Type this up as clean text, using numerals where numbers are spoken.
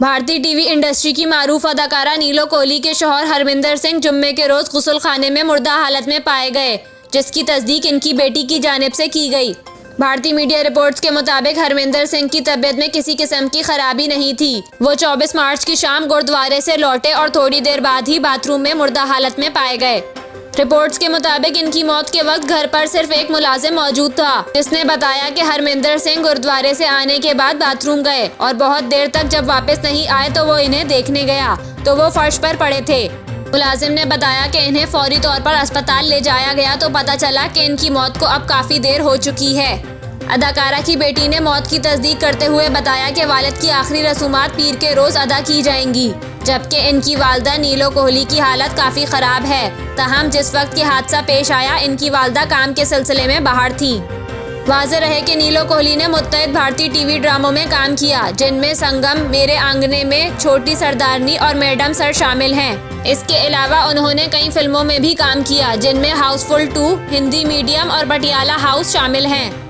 भारतीय TV industry की मारूफ अदाकारा नीलो कोहली के शौहर हरमिंदर सिंह जुम्मे के रोज गुस्ल खाने में मुर्दा हालत में पाए गए, जिसकी तस्दीक इनकी बेटी की जानिब से की गई। भारतीय मीडिया रिपोर्ट्स के मुताबिक हरमिंदर सिंह की तबीयत में किसी किस्म की खराबी नहीं थी। वो 24 मार्च की शाम गुरुद्वारे से लौटे और थोड़ी देर बाद ही बाथरूम में मुर्दा हालत में पाए गए। रिपोर्ट्स के मुताबिक इनकी मौत के वक्त घर पर सिर्फ एक मुलाजिम मौजूद था, जिसने बताया कि हरमिंदर सिंह गुरुद्वारे से आने के बाद बाथरूम गए और बहुत देर तक जब वापस नहीं आए तो वो इन्हें देखने गया तो वो फर्श पर पड़े थे। मुलाजिम ने बताया कि इन्हें फौरी तौर पर अस्पताल ले जाया गया तो पता चला कि इनकी मौत को अब काफी देर हो चुकी है। अदाकारा की बेटी ने मौत की तस्दीक करते हुए बताया कि वालिद की आखिरी रसूमात पीर के रोज अदा की जाएंगी, जबकि इनकी वालदा नीलो कोहली की हालत काफ़ी ख़राब है। तहम जिस वक्त ये हादसा पेश आया, इनकी वालदा काम के सिलसिले में बाहर थी। वाज़ेह रहे कि नीलो कोहली ने मुत्तहिद भारतीय टीवी ड्रामों में काम किया, जिनमें संगम, मेरे आंगने में, छोटी सरदारनी और मैडम सर शामिल हैं। इसके अलावा उन्होंने कई फिल्मों में भी काम किया, जिनमें हाउसफुल 2, हिंदी मीडियम और पटियाला हाउस शामिल हैं।